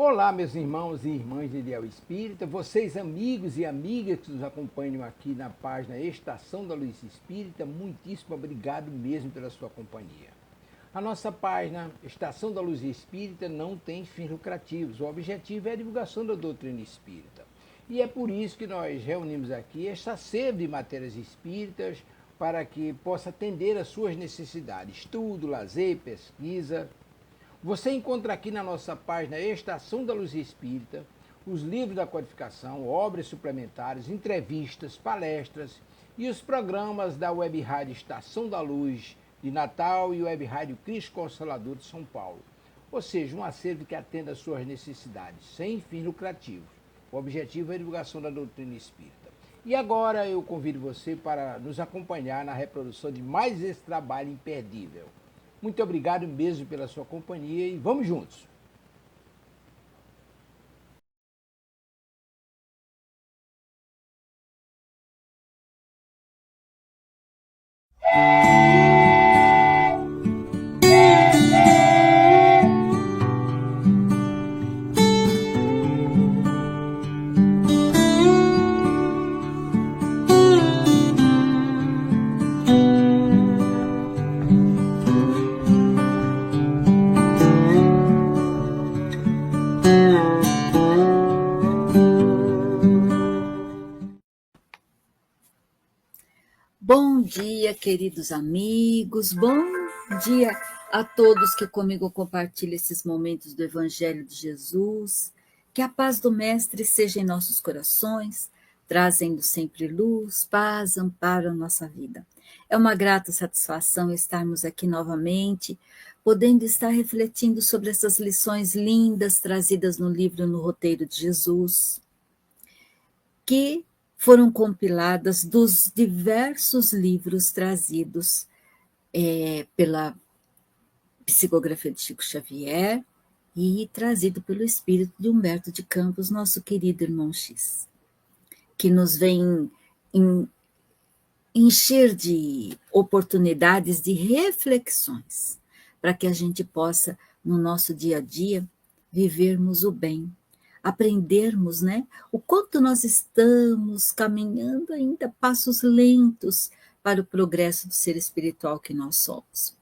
Olá, meus irmãos e irmãs de Ideal Espírita, vocês amigos e amigas que nos acompanham aqui na página Estação da Luz Espírita, muitíssimo obrigado mesmo pela sua companhia. A nossa página Estação da Luz Espírita não tem fins lucrativos, o objetivo é a divulgação da doutrina espírita. E é por isso que nós reunimos aqui esta sede de matérias espíritas para que possa atender às suas necessidades, estudo, lazer, pesquisa. Você encontra aqui na nossa página Estação da Luz Espírita os livros da codificação, obras suplementares, entrevistas, palestras e os programas da Web Rádio Estação da Luz de Natal e Web Rádio Cristo Consolador de São Paulo. Ou seja, um acervo que atenda às suas necessidades, sem fins lucrativos. O objetivo é a divulgação da doutrina espírita. E agora eu convido você para nos acompanhar na reprodução de mais esse trabalho imperdível. Muito obrigado mesmo pela sua companhia e vamos juntos! Bom dia, queridos amigos, bom dia a todos que comigo compartilham esses momentos do Evangelho de Jesus. Que a paz do Mestre seja em nossos corações, trazendo sempre luz, paz, amparo à nossa vida. É uma grata satisfação estarmos aqui novamente, podendo estar refletindo sobre essas lições lindas trazidas no livro No Roteiro de Jesus, que foram compiladas dos diversos livros trazidos pela psicografia de Chico Xavier e trazido pelo espírito de Humberto de Campos, nosso querido irmão X, que nos vem encher de oportunidades de reflexões, para que a gente possa, no nosso dia a dia, vivermos o bem, aprendermos, né, o quanto nós estamos caminhando ainda passos lentos para o progresso do ser espiritual que nós somos.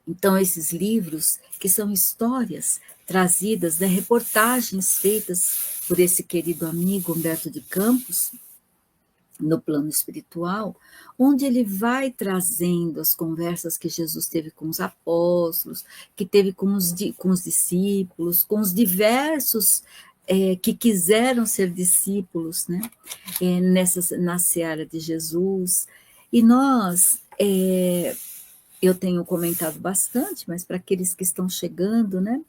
Então, esses livros, que são histórias trazidas, né, reportagens feitas por esse querido amigo Humberto de Campos, no plano espiritual, onde ele vai trazendo as conversas que Jesus teve com os apóstolos, que teve com os discípulos, com os diversos que quiseram ser discípulos, né, na seara de Jesus. E nós, eu tenho comentado bastante, mas para aqueles que estão chegando, né,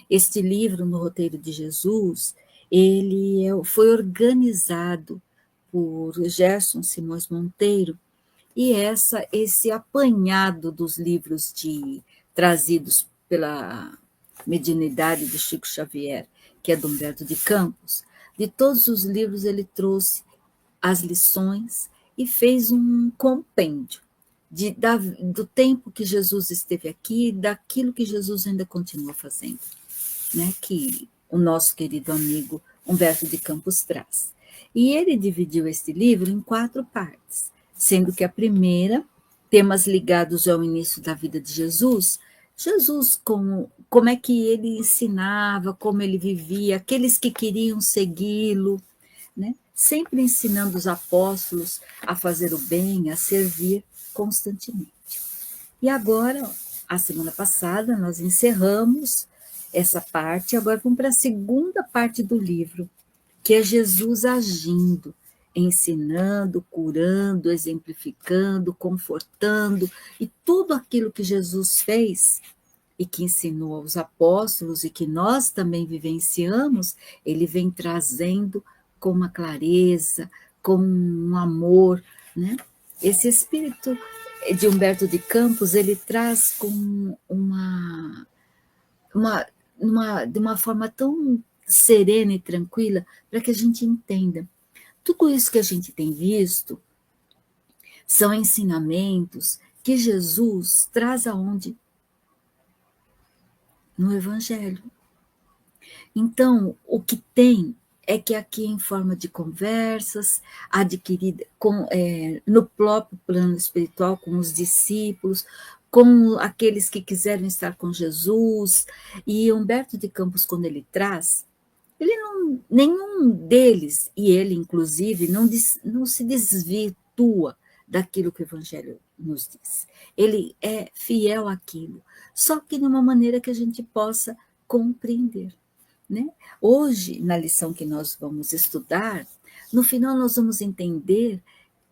este livro No Roteiro de Jesus, ele foi organizado por Gerson Simões Monteiro, e esse apanhado dos livros trazidos pela mediunidade de Chico Xavier, que é do Humberto de Campos, de todos os livros ele trouxe as lições e fez um compêndio do tempo que Jesus esteve aqui, daquilo que Jesus ainda continua fazendo, né, que o nosso querido amigo Humberto de Campos traz. E ele dividiu este livro em 4 partes, sendo que a primeira, temas ligados ao início da vida de Jesus, como é que ele ensinava, como ele vivia, aqueles que queriam segui-lo, né? Sempre ensinando os apóstolos a fazer o bem, a servir constantemente. E agora, a semana passada, nós encerramos essa parte, agora vamos para a segunda parte do livro, que é Jesus agindo, ensinando, curando, exemplificando, confortando, e tudo aquilo que Jesus fez e que ensinou aos apóstolos e que nós também vivenciamos, ele vem trazendo com uma clareza, com um amor, né? Esse espírito de Humberto de Campos, ele traz com de uma forma tão serena e tranquila, para que a gente entenda. Tudo isso que a gente tem visto são ensinamentos que Jesus traz aonde? No Evangelho. Então, o que tem é que aqui em forma de conversas, adquirida no próprio plano espiritual, com os discípulos, com aqueles que quiseram estar com Jesus, e Humberto de Campos, quando ele traz, nenhum deles, e ele inclusive, não se desvirtua daquilo que o Evangelho nos diz. Ele é fiel àquilo, só que de uma maneira que a gente possa compreender. Né? Hoje, na lição que nós vamos estudar, no final nós vamos entender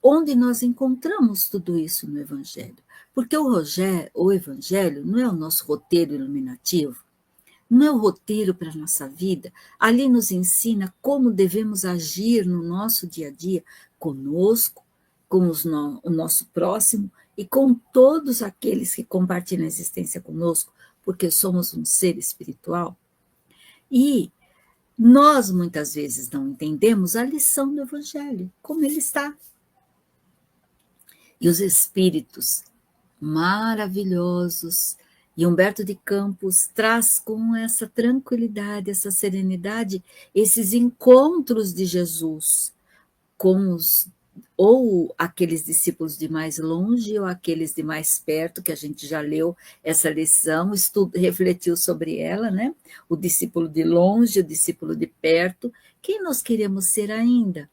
onde nós encontramos tudo isso no Evangelho. Porque o Evangelho não é o nosso roteiro iluminativo, não é o roteiro para a nossa vida. Ali nos ensina como devemos agir no nosso dia a dia, conosco, com o nosso próximo e com todos aqueles que compartilham a existência conosco, porque somos um ser espiritual. E nós, muitas vezes, não entendemos a lição do Evangelho, como ele está. E os espíritos maravilhosos, e Humberto de Campos traz com essa tranquilidade, essa serenidade, esses encontros de Jesus com ou aqueles discípulos de mais longe ou aqueles de mais perto, que a gente já leu essa lição, refletiu sobre ela, né? O discípulo de longe, o discípulo de perto. Quem nós queremos ser ainda?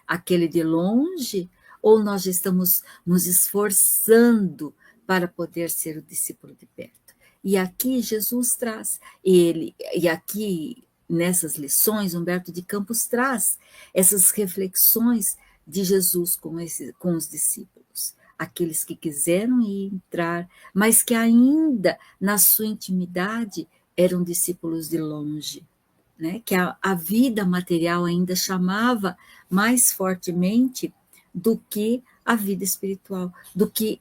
Aquele de longe? Ou nós estamos nos esforçando para poder ser o discípulo de perto? E aqui Jesus traz, e aqui nessas lições, Humberto de Campos traz essas reflexões de Jesus com os discípulos, aqueles que quiseram entrar, mas que ainda na sua intimidade eram discípulos de longe, né? Que a vida material ainda chamava mais fortemente do que a vida espiritual, do que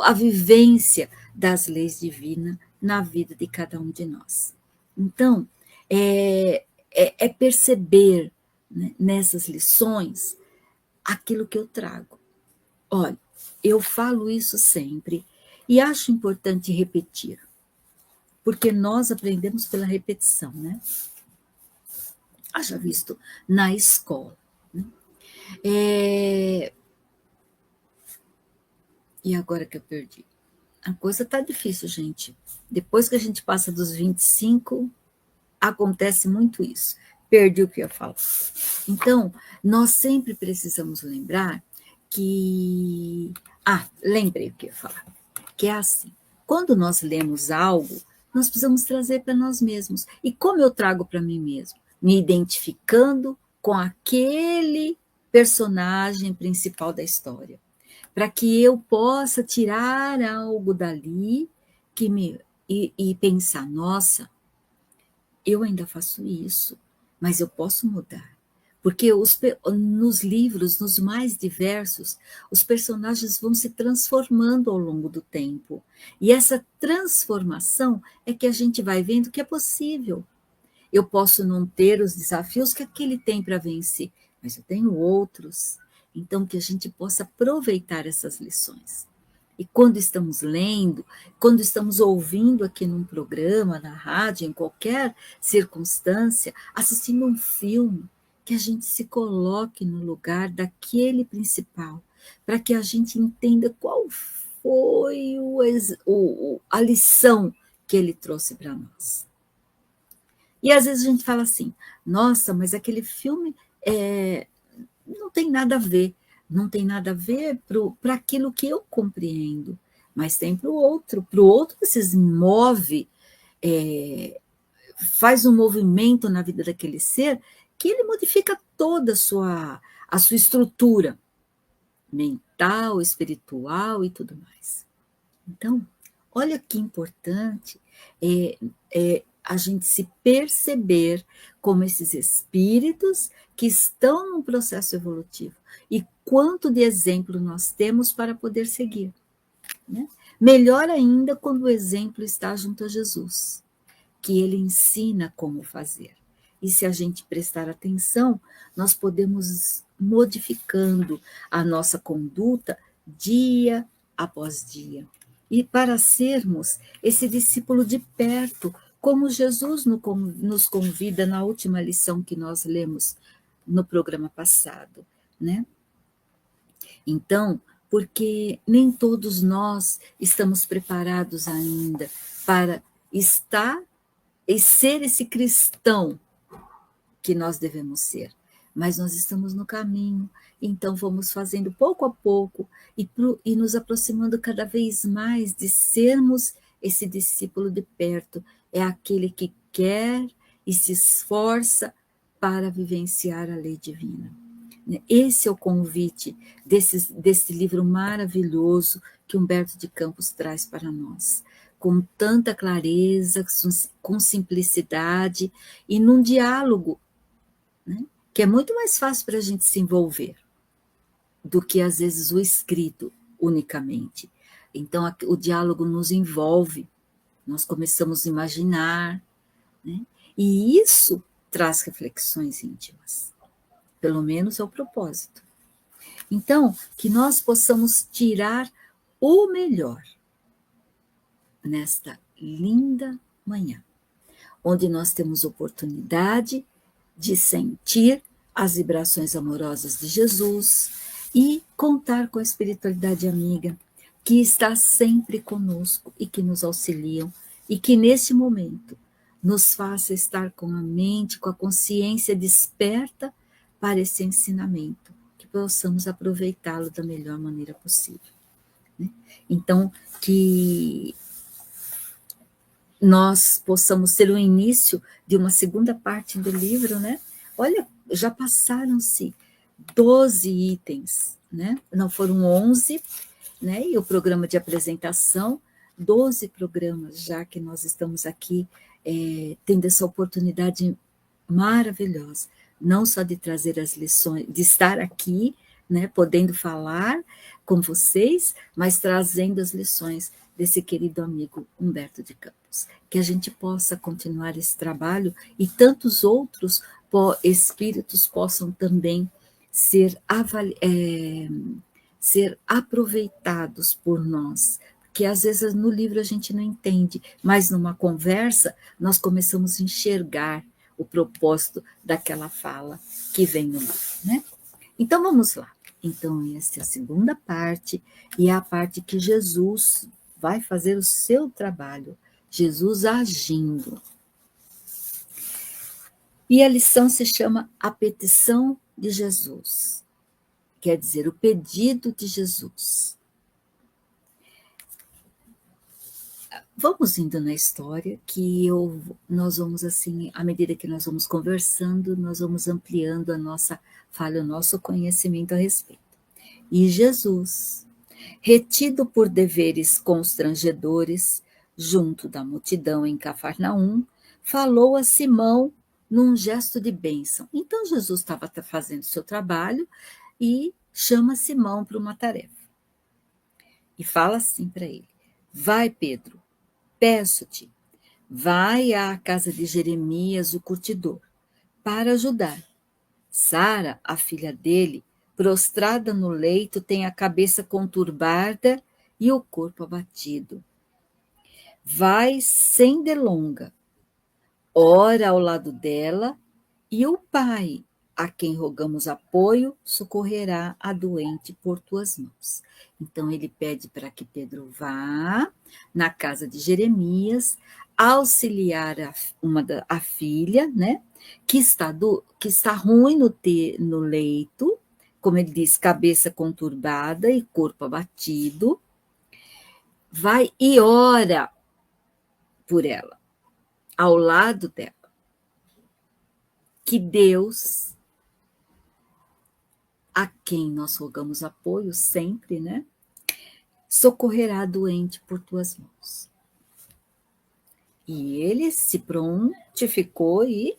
a vivência das leis divinas na vida de cada um de nós. Então, é perceber, né, nessas lições aquilo que eu trago. Olha, eu falo isso sempre e acho importante repetir, porque nós aprendemos pela repetição, né? Haja visto na escola. Né? E agora que eu perdi? A coisa está difícil, gente. Depois que a gente passa dos 25, acontece muito isso. Perdi o que eu ia falar. Então, nós sempre precisamos lembrar que... lembrei o que eu ia falar. Que é assim, quando nós lemos algo, nós precisamos trazer para nós mesmos. E como eu trago para mim mesmo? Me identificando com aquele personagem principal da história, para que eu possa tirar algo dali e pensar, nossa, eu ainda faço isso, mas eu posso mudar. Porque nos livros, nos mais diversos, os personagens vão se transformando ao longo do tempo. E essa transformação é que a gente vai vendo que é possível. Eu posso não ter os desafios que aquele tem para vencer, mas eu tenho outros. Então, que a gente possa aproveitar essas lições. E quando estamos lendo, quando estamos ouvindo aqui num programa, na rádio, em qualquer circunstância, assistindo um filme, que a gente se coloque no lugar daquele principal, para que a gente entenda qual foi a lição que ele trouxe para nós. E às vezes a gente fala assim, nossa, mas aquele filme não tem nada a ver. Não tem nada a ver para aquilo que eu compreendo, mas tem para o outro. Para o outro que se move, faz um movimento na vida daquele ser que ele modifica toda a sua estrutura mental, espiritual e tudo mais. Então, olha que importante a gente se perceber como esses espíritos que estão num processo evolutivo e quanto de exemplo nós temos para poder seguir. Né? Melhor ainda quando o exemplo está junto a Jesus, que ele ensina como fazer. E se a gente prestar atenção, nós podemos modificando a nossa conduta dia após dia. E para sermos esse discípulo de perto, como Jesus nos convida na última lição que nós lemos no programa passado, né? Então, porque nem todos nós estamos preparados ainda para estar e ser esse cristão que nós devemos ser, mas nós estamos no caminho, então vamos fazendo pouco a pouco e nos aproximando cada vez mais de sermos esse discípulo de perto, é aquele que quer e se esforça para vivenciar a lei divina. Esse é o convite desse livro maravilhoso que Humberto de Campos traz para nós, com tanta clareza, com simplicidade e num diálogo, né, que é muito mais fácil para a gente se envolver do que, às vezes, o escrito unicamente. Então, o diálogo nos envolve, nós começamos a imaginar, né, e isso traz reflexões íntimas. Pelo menos é o propósito. Então, que nós possamos tirar o melhor nesta linda manhã, onde nós temos oportunidade de sentir as vibrações amorosas de Jesus e contar com a espiritualidade amiga que está sempre conosco e que nos auxiliam e que neste momento nos faça estar com a mente, com a consciência desperta para esse ensinamento, que possamos aproveitá-lo da melhor maneira possível, né? Então, que nós possamos ter o início de uma segunda parte do livro, né? Olha, já passaram-se 12 itens, né? Não foram 11, né? E o programa de apresentação, 12 programas já que nós estamos aqui tendo essa oportunidade maravilhosa, não só de trazer as lições, de estar aqui, né, podendo falar com vocês, mas trazendo as lições desse querido amigo Humberto de Campos. Que a gente possa continuar esse trabalho e tantos outros espíritos possam também ser aproveitados por nós, que às vezes no livro a gente não entende, mas numa conversa nós começamos a enxergar o propósito daquela fala que vem no livro, né? Então vamos lá. Então essa é a segunda parte e é a parte que Jesus vai fazer o seu trabalho, Jesus agindo. E a lição se chama A Petição de Jesus, quer dizer, o pedido de Jesus. Vamos indo na história, que nós vamos assim, à medida que nós vamos conversando, nós vamos ampliando a nossa fala, o nosso conhecimento a respeito. E Jesus, retido por deveres constrangedores, junto da multidão em Cafarnaum, falou a Simão num gesto de bênção. Então Jesus estava fazendo seu trabalho e chama Simão para uma tarefa. E fala assim para ele: vai, Pedro, peço-te, vai à casa de Jeremias, o curtidor, para ajudar. Sara, a filha dele, prostrada no leito, tem a cabeça conturbada e o corpo abatido. Vai sem delonga, ora ao lado dela, e o pai, a quem rogamos apoio, socorrerá a doente por tuas mãos. Então ele pede para que Pedro vá na casa de Jeremias, auxiliar a filha, né, que está ruim no leito, como ele diz, cabeça conturbada e corpo abatido. Vai e ora por ela, ao lado dela. Que Deus, a quem nós rogamos apoio sempre, né, socorrerá a doente por tuas mãos. E ele se prontificou e,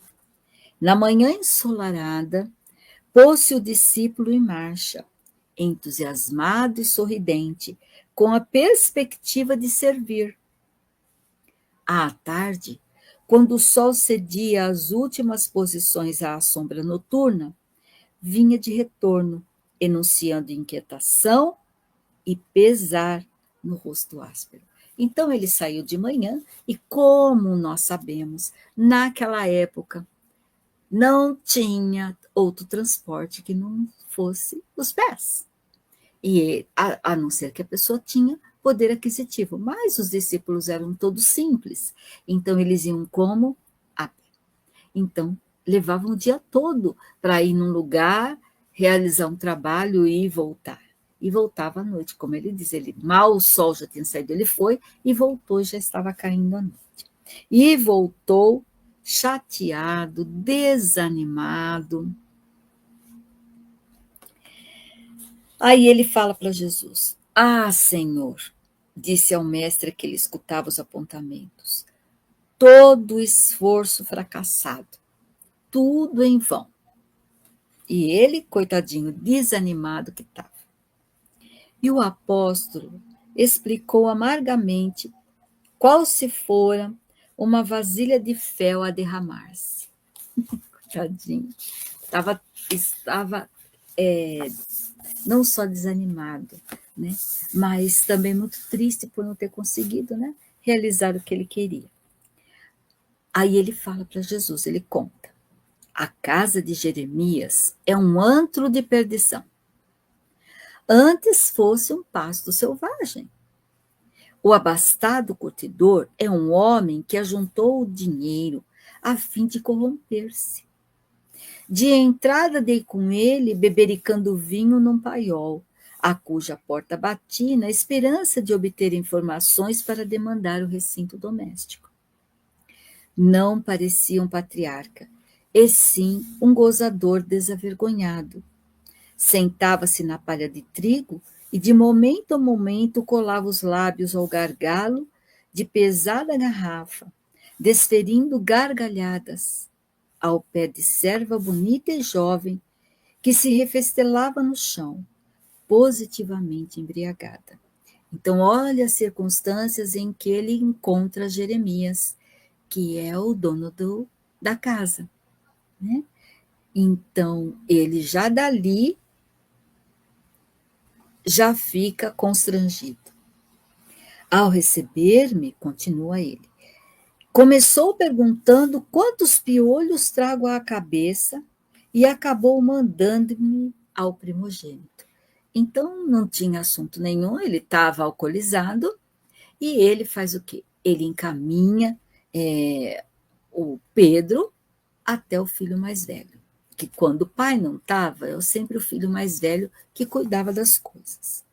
na manhã ensolarada, pôs-se o discípulo em marcha, entusiasmado e sorridente, com a perspectiva de servir. À tarde, quando o sol cedia às últimas posições à sombra noturna, vinha de retorno, enunciando inquietação e pesar no rosto áspero. Então ele saiu de manhã e, como nós sabemos, naquela época não tinha outro transporte que não fosse os pés. E a não ser que a pessoa tinha poder aquisitivo, mas os discípulos eram todos simples. Então eles iam como? A pé. Então levavam o dia todo para ir num lugar, realizar um trabalho e voltar. E voltava à noite, como ele diz, ele mal o sol já tinha saído, ele foi e voltou, já estava caindo a noite. E voltou chateado, desanimado. Aí ele fala para Jesus: Ah, Senhor, disse ao mestre que ele escutava os apontamentos, todo esforço fracassado, tudo em vão. E ele, coitadinho, desanimado que estava. E o apóstolo explicou amargamente qual se fora uma vasilha de fel a derramar-se. Coitadinho. Estava não só desanimado, né, mas também muito triste por não ter conseguido, né, realizar o que ele queria. Aí ele fala para Jesus, ele conta: a casa de Jeremias é um antro de perdição. Antes fosse um pasto selvagem. O abastado curtidor é um homem que ajuntou o dinheiro a fim de corromper-se. De entrada dei com ele, bebericando vinho num paiol, a cuja porta bati na esperança de obter informações para demandar o recinto doméstico. Não parecia um patriarca, e sim um gozador desavergonhado. Sentava-se na palha de trigo e de momento a momento colava os lábios ao gargalo de pesada garrafa, desferindo gargalhadas, ao pé de serva bonita e jovem que se refestelava no chão, positivamente embriagada. Então, olha as circunstâncias em que ele encontra Jeremias, que é o dono da casa, né? Então, ele já dali já fica constrangido. Ao receber-me, continua ele, começou perguntando quantos piolhos trago à cabeça e acabou mandando-me ao primogênito. Então, não tinha assunto nenhum, ele estava alcoolizado e ele faz o quê? Ele encaminha o Pedro até o filho mais velho, que quando o pai não estava, é sempre o filho mais velho que cuidava das coisas.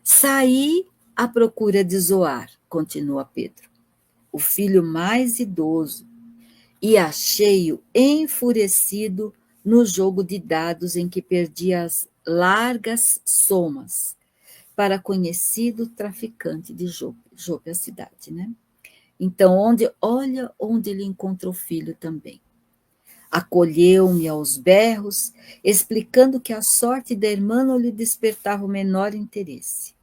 Saí à procura de Zoar, continua Pedro, o filho mais idoso, e achei-o enfurecido no jogo de dados em que perdia as largas somas para conhecido traficante de Jope. Jope é a cidade, né? Então, olha onde ele encontrou o filho também. Acolheu-me aos berros, explicando que a sorte da irmã não lhe despertava o menor interesse.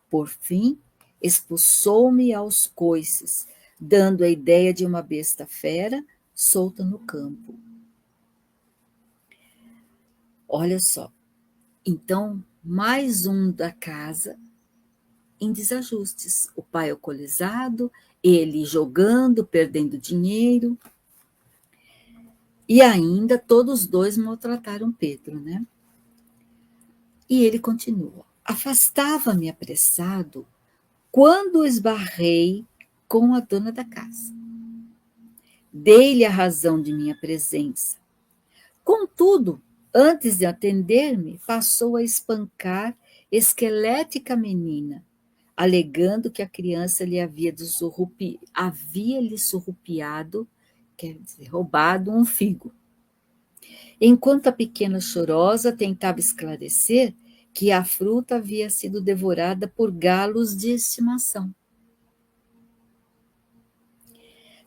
Por fim, expulsou-me aos coices, dando a ideia de uma besta fera solta no campo. Olha só, então, mais um da casa em desajustes. O pai alcoolizado, ele jogando, perdendo dinheiro. E ainda todos dois maltrataram Pedro, né? E ele continua. Afastava-me apressado quando esbarrei com a dona da casa. Dei-lhe a razão de minha presença. Contudo, antes de atender-me, passou a espancar esquelética menina, alegando que a criança lhe havia-lhe surrupiado, quer dizer, roubado um figo. Enquanto a pequena chorosa tentava esclarecer que a fruta havia sido devorada por galos de estimação.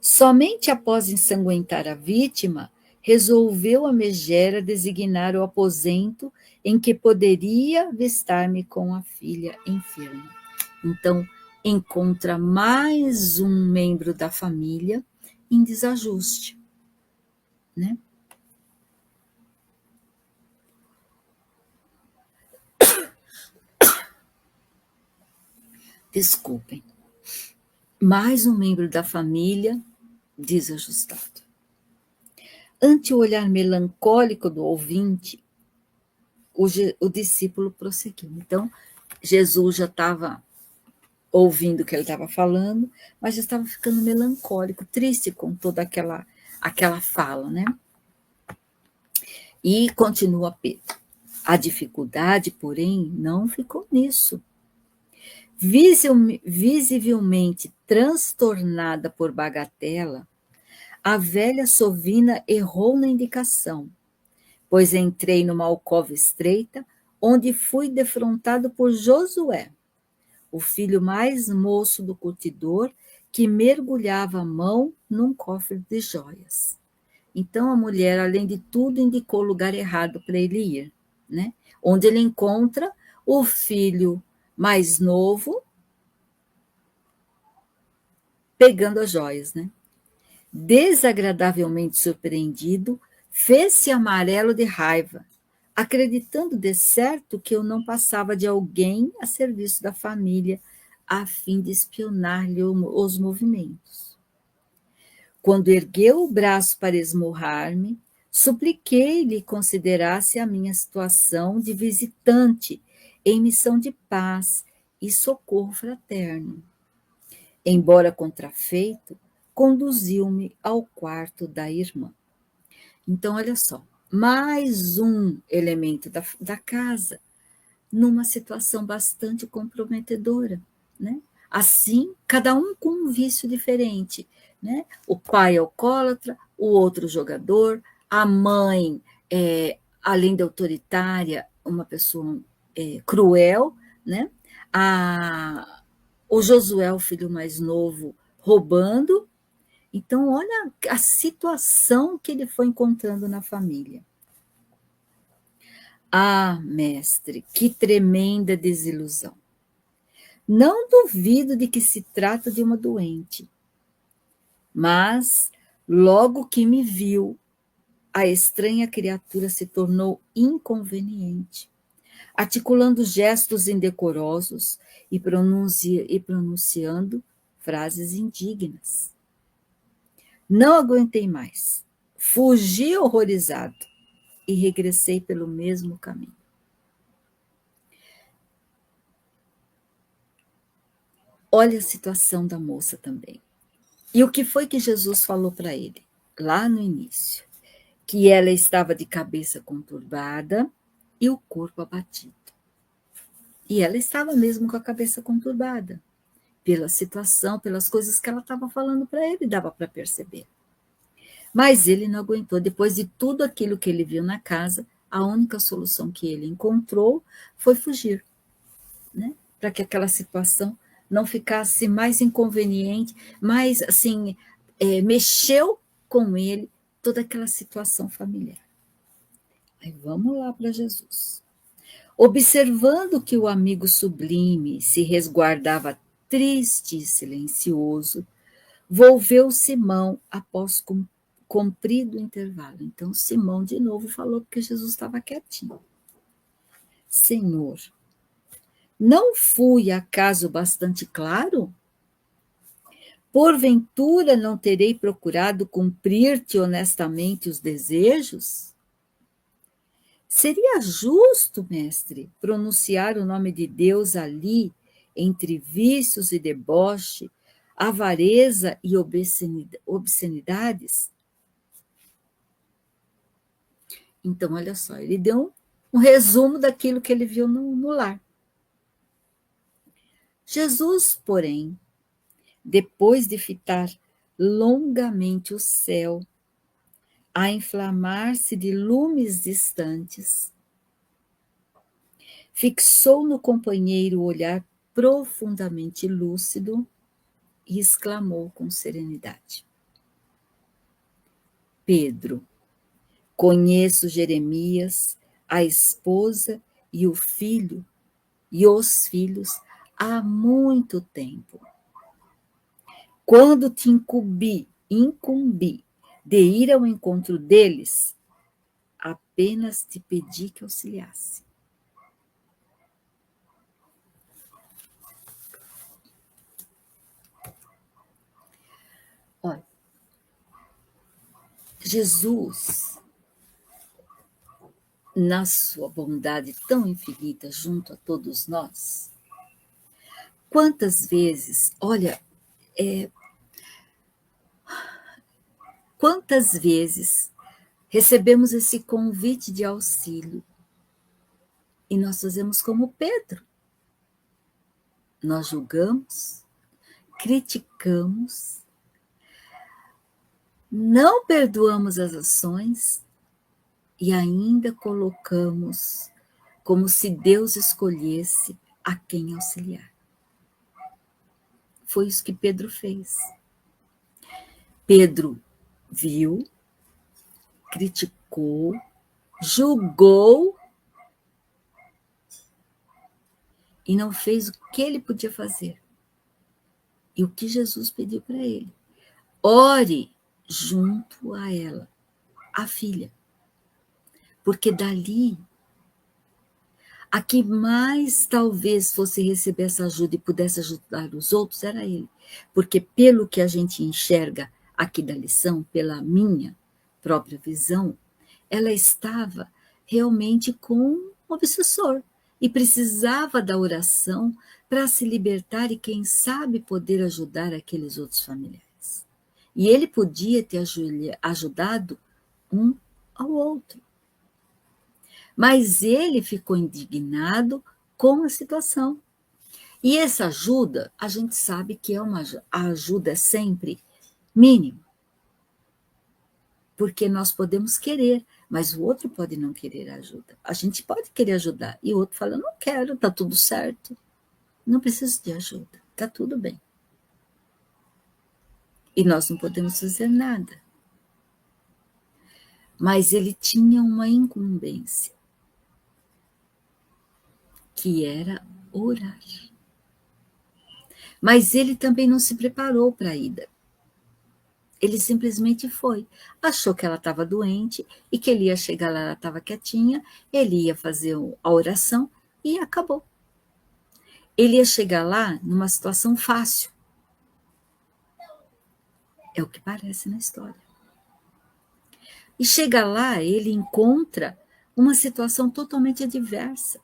Somente após ensanguentar a vítima, resolveu a megera designar o aposento em que poderia avistar-me com a filha enferma. Então, encontra mais um membro da família em desajuste, né? Desculpem. Mais um membro da família desajustado. Ante o olhar melancólico do ouvinte, o discípulo prosseguiu. Então, Jesus já estava ouvindo o que ele estava falando, mas já estava ficando melancólico, triste com toda aquela fala, né? E continua Pedro. A dificuldade, porém, não ficou nisso. Visivelmente transtornada por bagatela, a velha sovina errou na indicação, pois entrei numa alcova estreita, onde fui defrontado por Josué, o filho mais moço do curtidor, que mergulhava a mão num cofre de joias. Então a mulher, além de tudo, indicou o lugar errado para ele ir, né? Onde ele encontra o filho mais novo pegando as joias, né? Desagradavelmente surpreendido, fez-se amarelo de raiva, acreditando de certo que eu não passava de alguém a serviço da família, a fim de espionar-lhe os movimentos. Quando ergueu o braço para esmurrar-me, supliquei-lhe considerasse a minha situação de visitante em missão de paz e socorro fraterno. Embora contrafeito, conduziu-me ao quarto da irmã. Então, olha só, mais um elemento da casa, numa situação bastante comprometedora, né? Assim, cada um com um vício diferente, né? O pai alcoólatra, o outro jogador, a mãe, além de autoritária, uma pessoa cruel, né? O Josué, o filho mais novo, roubando. Então, olha a situação que ele foi encontrando na família. Ah, mestre, que tremenda desilusão. Não duvido de que se trata de uma doente, mas logo que me viu, a estranha criatura se tornou inconveniente, articulando gestos indecorosos e pronunciando frases indignas. Não aguentei mais. Fugi horrorizado e regressei pelo mesmo caminho. Olha a situação da moça também. E o que foi que Jesus falou para ele, lá no início? Que ela estava de cabeça conturbada e o corpo abatido. E ela estava mesmo com a cabeça conturbada, pela situação, pelas coisas que ela estava falando para ele, dava para perceber. Mas ele não aguentou. Depois de tudo aquilo que ele viu na casa, a única solução que ele encontrou foi fugir, né? Para que aquela situação não ficasse mais inconveniente, mais assim, mexeu com ele toda aquela situação familiar. Aí vamos lá para Jesus. Observando que o amigo sublime se resguardava triste e silencioso, volveu Simão após comprido intervalo. Então, Simão de novo falou que Jesus estava quietinho. Senhor, não fui acaso bastante claro? Porventura não terei procurado cumprir-te honestamente os desejos? Seria justo, mestre, pronunciar o nome de Deus ali, entre vícios e deboche, avareza e obscenidades? Então, olha só, ele deu um resumo daquilo que ele viu no lar. Jesus, porém, depois de fitar longamente o céu, a inflamar-se de lumes distantes, fixou no companheiro o olhar profundamente lúcido e exclamou com serenidade: Pedro, conheço Jeremias, a esposa e os filhos há muito tempo. Quando te incumbi de ir ao encontro deles, apenas te pedi que auxiliasse. Jesus, na sua bondade tão infinita junto a todos nós, quantas vezes, olha, quantas vezes recebemos esse convite de auxílio e nós fazemos como Pedro. Nós julgamos, criticamos, não perdoamos as ações e ainda colocamos como se Deus escolhesse a quem auxiliar. Foi isso que Pedro fez. Pedro viu, criticou, julgou e não fez o que ele podia fazer. E o que Jesus pediu para ele? Ore junto a ela, a filha. Porque dali, a que mais talvez fosse receber essa ajuda e pudesse ajudar os outros era ele. Porque pelo que a gente enxerga aqui da lição, pela minha própria visão, ela estava realmente com um obsessor e precisava da oração para se libertar e, quem sabe, poder ajudar aqueles outros familiares. E ele podia ter ajudado um ao outro. Mas ele ficou indignado com a situação. E essa ajuda, a gente sabe que a ajuda é sempre mínima. Porque nós podemos querer, mas o outro pode não querer ajuda. A gente pode querer ajudar e o outro fala, não quero, está tudo certo. Não preciso de ajuda, está tudo bem. E nós não podemos fazer nada. Mas ele tinha uma incumbência, que era orar. Mas ele também não se preparou para a ida. Ele simplesmente foi. Achou que ela estava doente e que ele ia chegar lá, ela estava quietinha, ele ia fazer a oração e acabou. Ele ia chegar lá numa situação fácil. É o que parece na história. E chega lá, ele encontra uma situação totalmente adversa.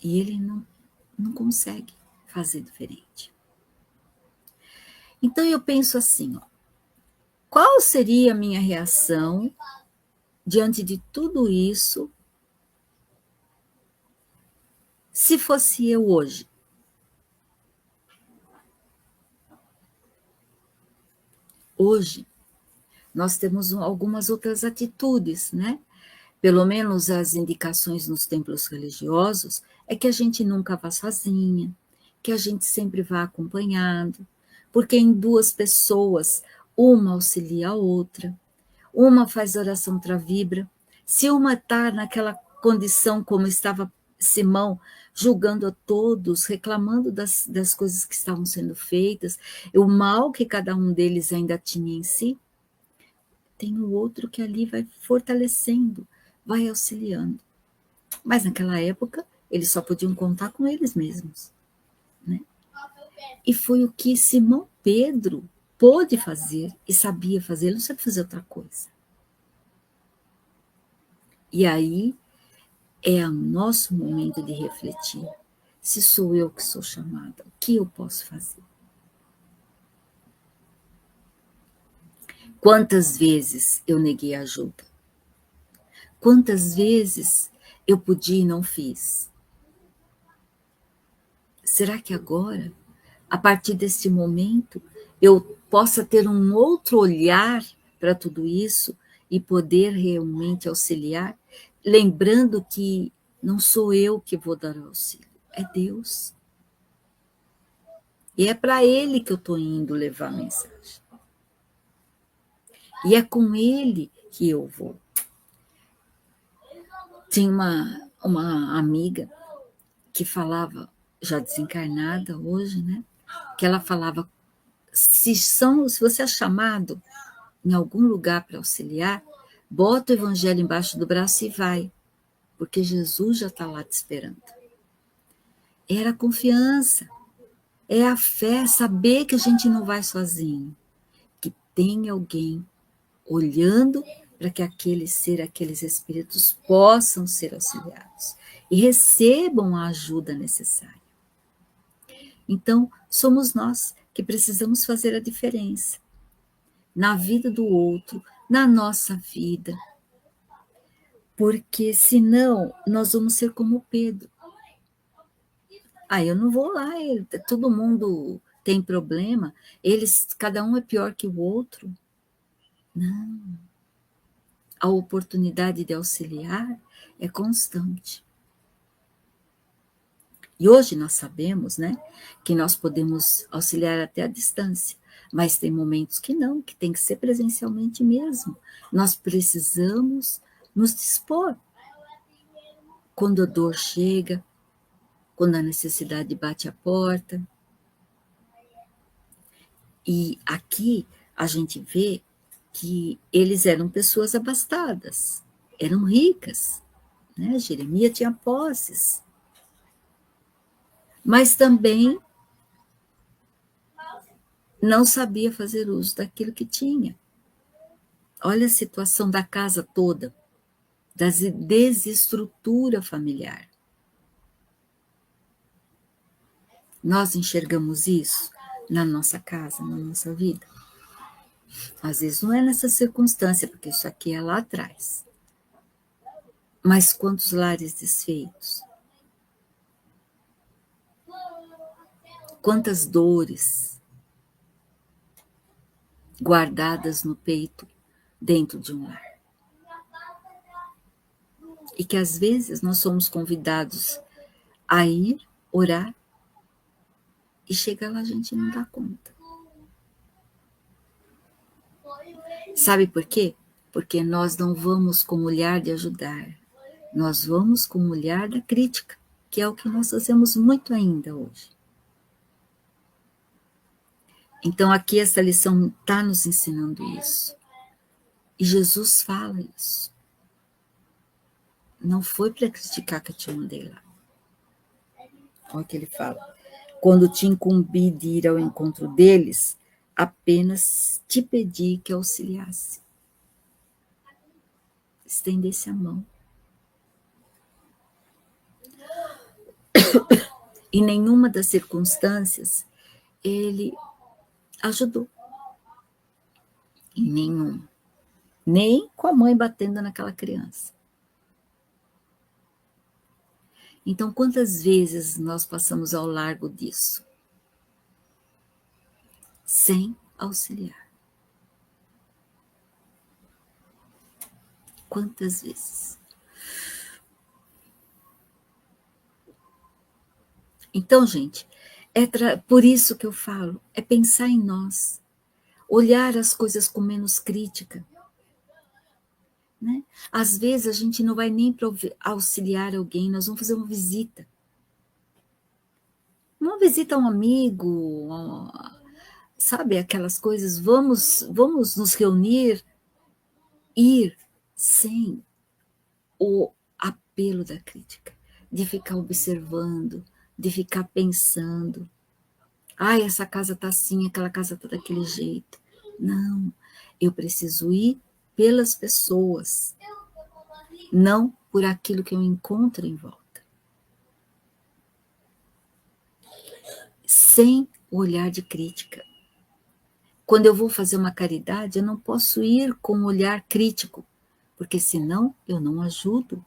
E ele não consegue fazer diferente. Então eu penso assim, qual seria a minha reação diante de tudo isso se fosse eu hoje? Hoje, nós temos algumas outras atitudes, né? Pelo menos as indicações nos templos religiosos é que a gente nunca vá sozinha, que a gente sempre vá acompanhado, porque em duas pessoas, uma auxilia a outra, uma faz oração, outra vibra. Se uma está naquela condição como estava Simão, julgando a todos, reclamando das coisas que estavam sendo feitas, o mal que cada um deles ainda tinha em si, tem o outro que ali vai fortalecendo, vai auxiliando. Mas naquela época, eles só podiam contar com eles mesmos. Né? E foi o que Simão Pedro pôde fazer e sabia fazer, ele não sabe fazer outra coisa. E aí é o nosso momento de refletir. Se sou eu que sou chamada, o que eu posso fazer? Quantas vezes eu neguei ajuda? Quantas vezes eu podia e não fiz? Será que agora, a partir desse momento, eu possa ter um outro olhar para tudo isso e poder realmente auxiliar, lembrando que não sou eu que vou dar auxílio, é Deus. E é para Ele que eu estou indo levar a mensagem. E é com Ele que eu vou. Tinha uma amiga que falava, já desencarnada hoje, né? Que ela falava, se você é chamado em algum lugar para auxiliar, bota o evangelho embaixo do braço e vai, porque Jesus já está lá te esperando. Era confiança. É a fé, saber que a gente não vai sozinho, que tem alguém olhando para que aquele ser, aqueles espíritos possam ser auxiliados e recebam a ajuda necessária. Então, somos nós que precisamos fazer a diferença na vida do outro, na nossa vida, porque senão nós vamos ser como Pedro. Eu não vou lá, todo mundo tem problema, cada um é pior que o outro. Não. A oportunidade de auxiliar é constante. E hoje nós sabemos, né, que nós podemos auxiliar até à distância, mas tem momentos que não, que tem que ser presencialmente mesmo. Nós precisamos nos dispor. Quando a dor chega, quando a necessidade bate a porta. E aqui a gente vê que eles eram pessoas abastadas, eram ricas, né? Jeremias tinha posses, mas também não sabia fazer uso daquilo que tinha. Olha a situação da casa toda, da desestrutura familiar. Nós enxergamos isso na nossa casa, na nossa vida. Às vezes não é nessa circunstância, porque isso aqui é lá atrás. Mas quantos lares desfeitos? Quantas dores guardadas no peito dentro de um lar. E que às vezes nós somos convidados a ir orar e chega lá a gente não dá conta. Sabe por quê? Porque nós não vamos com o olhar de ajudar, nós vamos com o olhar da crítica, que é o que nós fazemos muito ainda hoje. Então aqui essa lição está nos ensinando isso. E Jesus fala isso. Não foi para criticar que eu te mandei lá. Olha o que ele fala. Quando te incumbi de ir ao encontro deles, apenas te pedi que auxiliasse. Estendesse a mão. Em nenhuma das circunstâncias, ele ajudou. Em nenhum. Nem com a mãe batendo naquela criança. Então, quantas vezes nós passamos ao largo disso? Sem auxiliar. Quantas vezes? Então, gente, por isso que eu falo, é pensar em nós, olhar as coisas com menos crítica. Né? Às vezes a gente não vai nem auxiliar alguém, nós vamos fazer uma visita. Uma visita a um amigo, sabe, aquelas coisas, vamos nos reunir, ir sem o apelo da crítica, de ficar observando, de ficar pensando. Essa casa está assim, aquela casa está daquele jeito. Não, eu preciso ir pelas pessoas, não por aquilo que eu encontro em volta. Sem o olhar de crítica. Quando eu vou fazer uma caridade, eu não posso ir com um olhar crítico, porque senão eu não ajudo.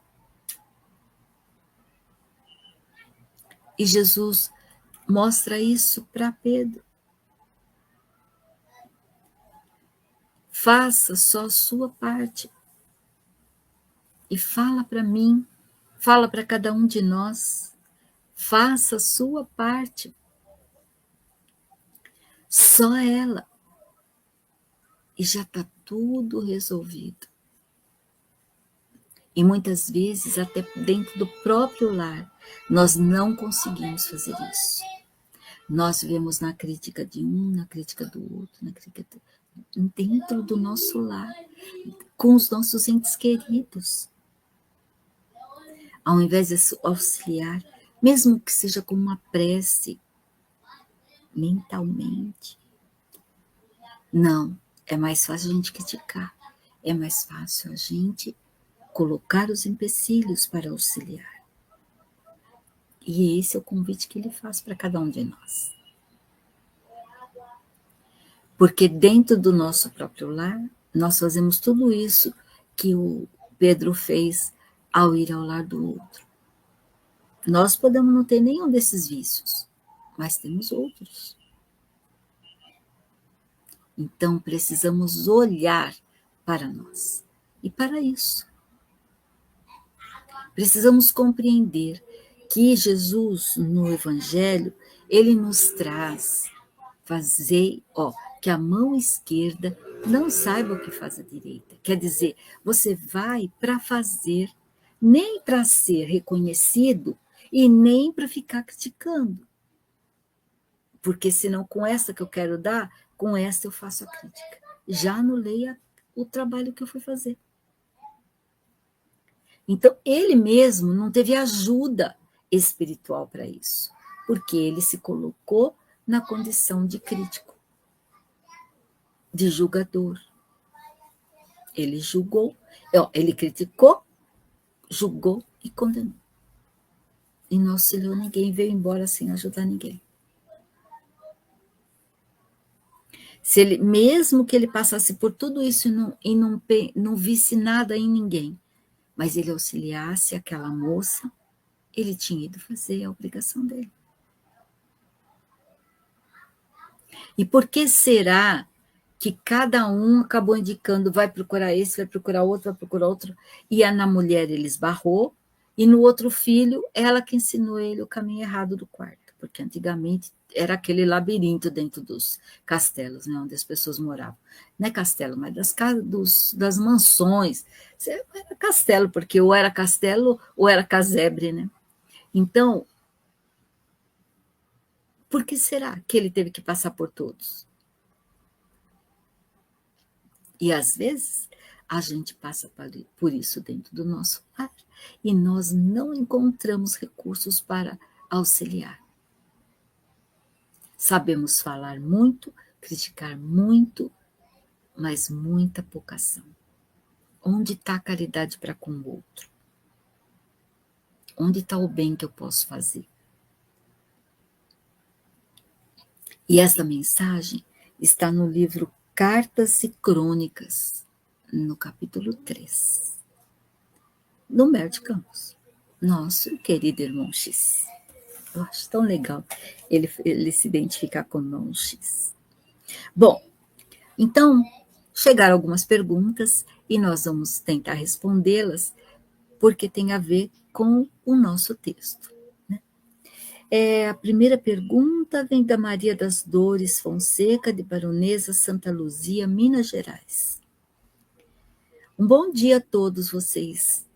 E Jesus mostra isso para Pedro. Faça só a sua parte. E fala para mim, fala para cada um de nós, faça a sua parte. Só ela. E já está tudo resolvido. E muitas vezes, até dentro do próprio lar, nós não conseguimos fazer isso. Nós vivemos na crítica de um, na crítica do outro, dentro do nosso lar, com os nossos entes queridos. Ao invés de auxiliar, mesmo que seja com uma prece, mentalmente. Não, é mais fácil a gente criticar, é mais fácil a gente colocar os empecilhos para auxiliar. E esse é o convite que ele faz para cada um de nós. Porque dentro do nosso próprio lar, nós fazemos tudo isso que o Pedro fez ao ir ao lar do outro. Nós podemos não ter nenhum desses vícios, mas temos outros. Então, precisamos olhar para nós. E para isso, precisamos compreender que Jesus, no Evangelho, ele nos traz que a mão esquerda não saiba o que faz a direita. Quer dizer, você vai para fazer, nem para ser reconhecido e nem para ficar criticando. Porque senão com essa que eu quero dar, com essa eu faço a crítica. Já anulei o trabalho que eu fui fazer. Então, ele mesmo não teve ajuda espiritual para isso, porque ele se colocou na condição de crítico, de julgador. Ele julgou, ele criticou, julgou e condenou. E não auxiliou ninguém, veio embora sem ajudar ninguém. Se ele, mesmo que ele passasse por tudo isso e não visse nada em ninguém, mas ele auxiliasse aquela moça, ele tinha ido fazer a obrigação dele. E por que será que cada um acabou indicando, vai procurar esse, vai procurar outro, e na mulher ele esbarrou, e no outro filho, ela que ensinou ele o caminho errado do quarto, porque antigamente era aquele labirinto dentro dos castelos, né, onde as pessoas moravam. Não é castelo, mas das mansões. Era castelo, porque ou era castelo ou era casebre, né? Então, por que será que ele teve que passar por todos? E às vezes a gente passa por isso dentro do nosso lar e nós não encontramos recursos para auxiliar. Sabemos falar muito, criticar muito, mas muita pouca ação. Onde está a caridade para com o outro? Onde está o bem que eu posso fazer? E essa mensagem está no livro Cartas e Crônicas, no capítulo 3, do Humberto de Campos, nosso querido irmão X. Eu acho tão legal ele se identificar com o irmão X. Bom, então, chegaram algumas perguntas e nós vamos tentar respondê-las, porque tem a ver com o nosso texto. A primeira pergunta vem da Maria das Dores Fonseca, de Baronesa Santa Luzia, Minas Gerais. Um bom dia a todos vocês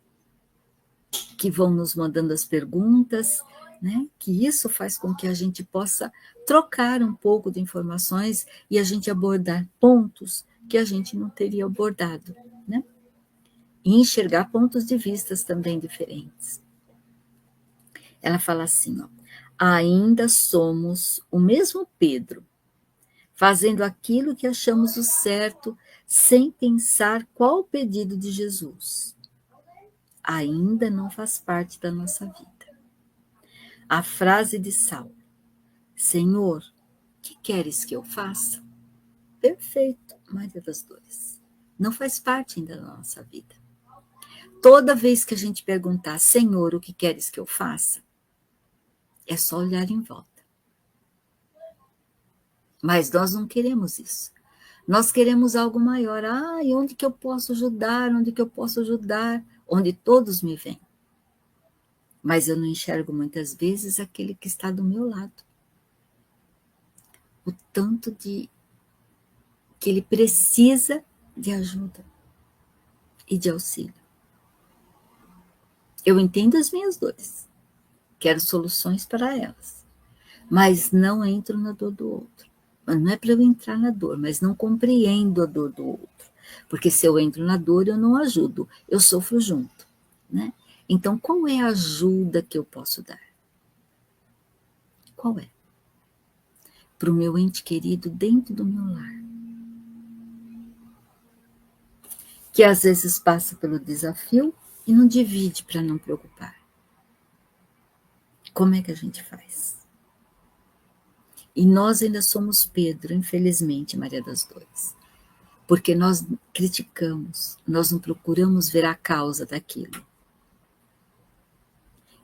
que vão nos mandando as perguntas, né? Que isso faz com que a gente possa trocar um pouco de informações e a gente abordar pontos que a gente não teria abordado, né? E enxergar pontos de vistas também diferentes. Ela fala assim, ainda somos o mesmo Pedro, fazendo aquilo que achamos o certo, sem pensar qual o pedido de Jesus. Ainda não faz parte da nossa vida. A frase de Saulo, Senhor, que queres que eu faça? Perfeito, Maria das Dores. Não faz parte ainda da nossa vida. Toda vez que a gente perguntar, Senhor, o que queres que eu faça? É só olhar em volta. Mas nós não queremos isso. Nós queremos algo maior. E onde que eu posso ajudar? Onde que eu posso ajudar? Onde todos me veem. Mas eu não enxergo muitas vezes aquele que está do meu lado. O tanto que ele precisa de ajuda e de auxílio. Eu entendo as minhas dores. Quero soluções para elas. Mas não entro na dor do outro. Mas não é para eu entrar na dor, mas não compreendo a dor do outro. Porque se eu entro na dor, eu não ajudo, eu sofro junto, né? Então, qual é a ajuda que eu posso dar? Qual é? para o meu ente querido dentro do meu lar, que às vezes passa pelo desafio e não divide para não preocupar. Como é que a gente faz? E nós ainda somos Pedro, infelizmente, Maria das Dores, porque nós criticamos, nós não procuramos ver a causa daquilo.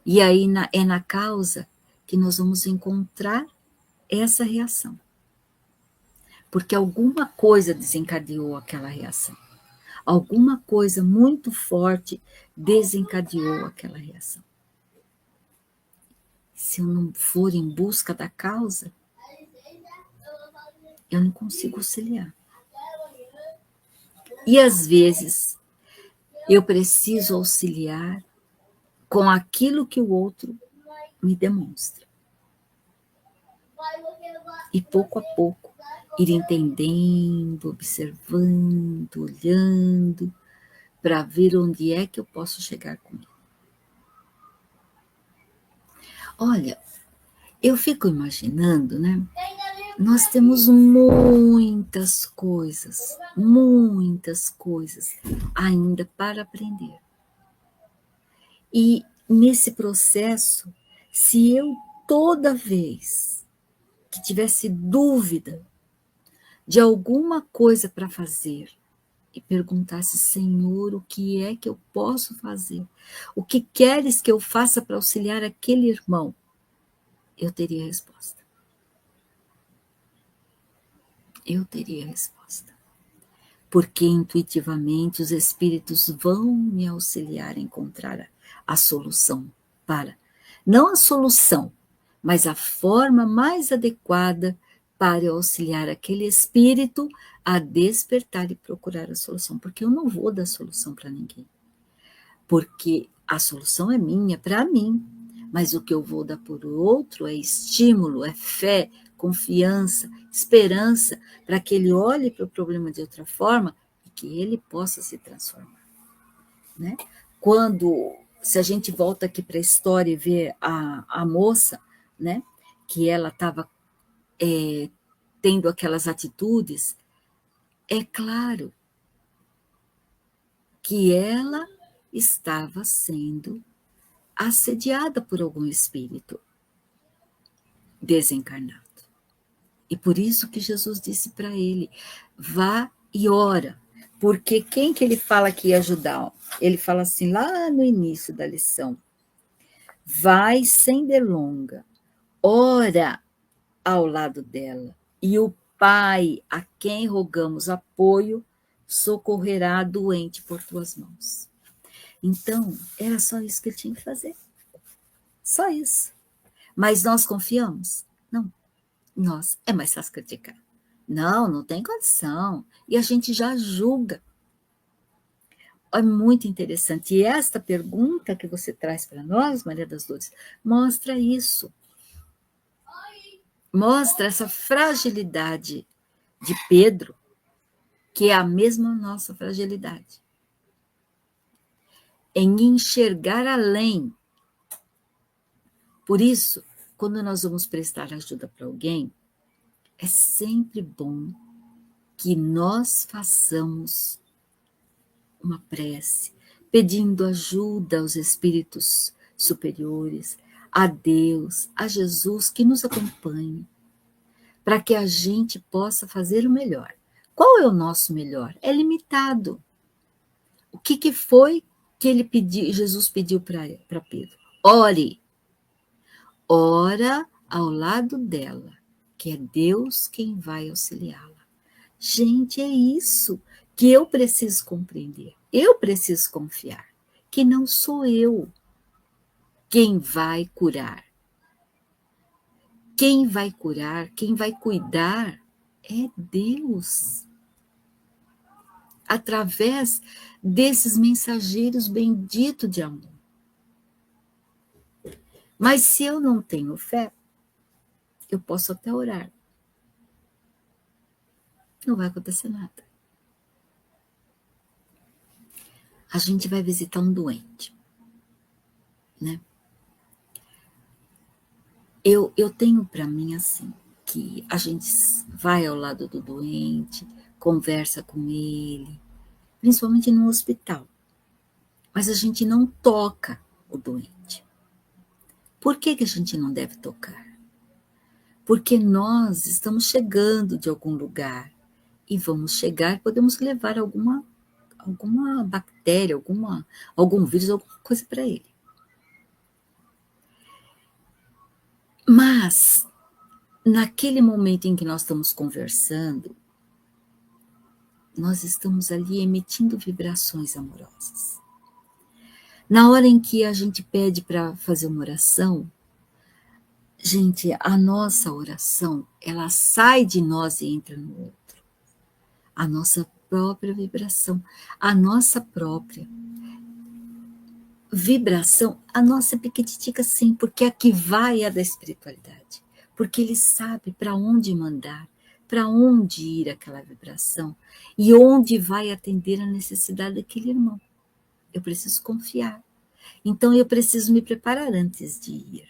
E aí é na causa que nós vamos encontrar essa reação. Porque alguma coisa desencadeou aquela reação. Alguma coisa muito forte desencadeou aquela reação. Se eu não for em busca da causa, eu não consigo auxiliar. E às vezes eu preciso auxiliar com aquilo que o outro me demonstra. E pouco a pouco ir entendendo, observando, olhando, para ver onde é que eu posso chegar com ele. Olha, eu fico imaginando, né? Nós temos muitas coisas ainda para aprender. E nesse processo, se eu toda vez que tivesse dúvida de alguma coisa para fazer e perguntasse, Senhor, o que é que eu posso fazer? O que queres que eu faça para auxiliar aquele irmão? Eu teria resposta. Eu teria resposta. Porque intuitivamente os espíritos vão me auxiliar a encontrar a solução para, não a solução, mas a forma mais adequada para eu auxiliar aquele espírito a despertar e procurar a solução. Porque eu não vou dar solução para ninguém. Porque a solução é minha, para mim. Mas o que eu vou dar por outro é estímulo, é fé, confiança, esperança, para que ele olhe para o problema de outra forma e que ele possa se transformar. Né? Se a gente volta aqui para a história e vê a moça, né, que ela estava tendo aquelas atitudes, é claro que ela estava sendo assediada por algum espírito desencarnado. E por isso que Jesus disse para ele, vá e ora. Porque quem que ele fala que ia ajudar? Ele fala assim, lá no início da lição, vai sem delonga, ora ao lado dela, e o Pai, a quem rogamos apoio, socorrerá a doente por tuas mãos. Então, era só isso que ele tinha que fazer. Só isso. Mas nós confiamos? Não. É mais fácil criticar. Não tem condição. E a gente já julga. É muito interessante. E esta pergunta que você traz para nós, Maria das Dores, mostra isso. Mostra essa fragilidade de Pedro, que é a mesma nossa fragilidade. Em enxergar além. Por isso, quando nós vamos prestar ajuda para alguém, é sempre bom que nós façamos uma prece, pedindo ajuda aos espíritos superiores, a Deus, a Jesus, que nos acompanhe, para que a gente possa fazer o melhor. Qual é o nosso melhor? É limitado. O que foi que Jesus pediu para Pedro? Ore. Ora ao lado dela, que é Deus quem vai auxiliá-la. Gente, é isso que eu preciso compreender. Eu preciso confiar que não sou eu quem vai curar. Quem vai curar, quem vai cuidar é Deus. Através desses mensageiros benditos de amor. Mas se eu não tenho fé, eu posso até orar. Não vai acontecer nada. A gente vai visitar um doente, né? Eu tenho para mim assim, que a gente vai ao lado do doente, conversa com ele, principalmente no hospital, mas a gente não toca o doente. Por que a gente não deve tocar? Porque nós estamos chegando de algum lugar e vamos chegar, podemos levar alguma bactéria, algum vírus, alguma coisa para ele. Mas, naquele momento em que nós estamos conversando, nós estamos ali emitindo vibrações amorosas. Na hora em que a gente pede para fazer uma oração, gente, a nossa oração, ela sai de nós e entra no outro. A nossa própria vibração, a nossa própria vibração, a nossa pequititica sim, porque a que vai é a da espiritualidade. Porque ele sabe para onde mandar, para onde ir aquela vibração e onde vai atender a necessidade daquele irmão. Eu preciso confiar. Então eu preciso me preparar antes de ir,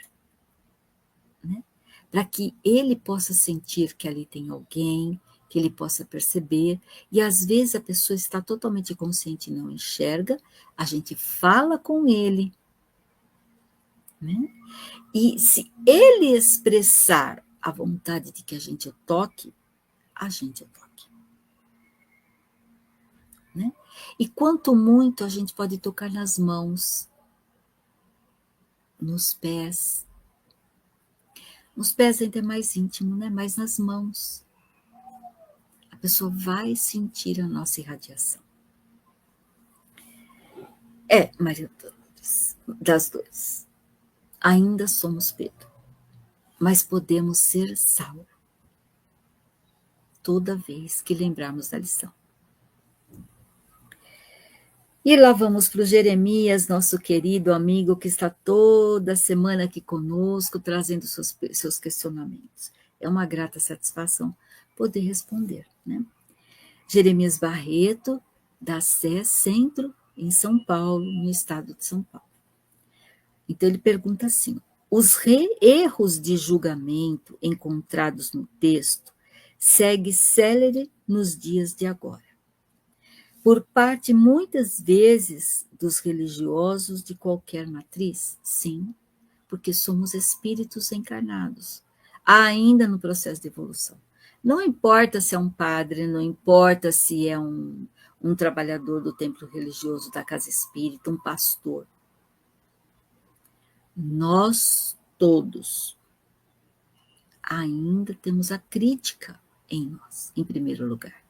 né? Para que ele possa sentir que ali tem alguém, que ele possa perceber, e às vezes a pessoa está totalmente consciente e não enxerga, a gente fala com ele, né? E se ele expressar a vontade de que a gente o toque, a gente o toque. Né? E quanto muito a gente pode tocar nas mãos, nos pés. Nos pés ainda é mais íntimo, né? Mas nas mãos. A pessoa vai sentir a nossa irradiação. Maria Dolores, das duas. Ainda somos Pedro, mas podemos ser Saulo toda vez que lembrarmos da lição. E lá vamos para o Jeremias, nosso querido amigo que está toda semana aqui conosco, trazendo seus questionamentos. É uma grata satisfação poder responder, né? Jeremias Barreto, da Sé Centro, em São Paulo, no estado de São Paulo. Então ele pergunta assim: os erros de julgamento encontrados no texto seguem célere nos dias de agora, por parte muitas vezes dos religiosos de qualquer matriz? Sim, porque somos espíritos encarnados, ainda no processo de evolução. Não importa se é um padre, não importa se é um trabalhador do templo religioso, da casa espírita, um pastor. Nós todos ainda temos a crítica em nós, em primeiro lugar.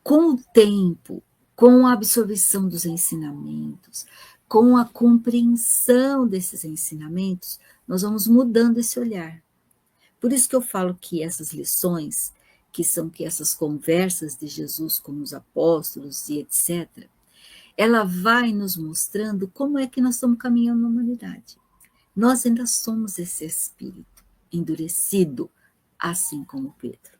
Com o tempo, com a absorção dos ensinamentos, com a compreensão desses ensinamentos, nós vamos mudando esse olhar. Por isso que eu falo que essas lições, que essas conversas de Jesus com os apóstolos e etc., ela vai nos mostrando como é que nós estamos caminhando na humanidade. Nós ainda somos esse espírito endurecido, assim como Pedro.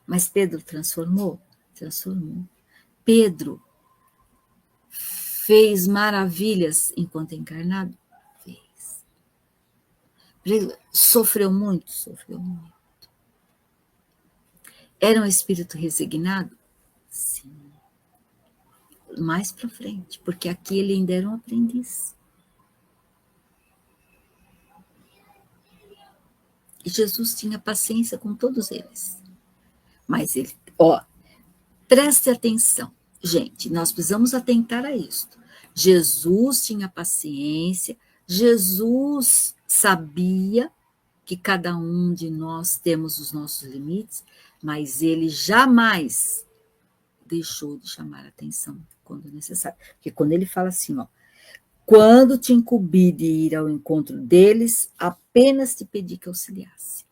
Mas Pedro transformou? Transformou. Pedro fez maravilhas enquanto encarnado? Fez. Sofreu muito? Sofreu muito. Era um espírito resignado? Sim. Mais para frente, porque aqui ele ainda era um aprendiz. E Jesus tinha paciência com todos eles. Mas ele, preste atenção. Gente, nós precisamos atentar a isto. Jesus tinha paciência, Jesus sabia que cada um de nós temos os nossos limites, mas ele jamais deixou de chamar a atenção quando necessário. Porque quando ele fala assim, quando te incumbi de ir ao encontro deles, apenas te pedi que auxiliasse.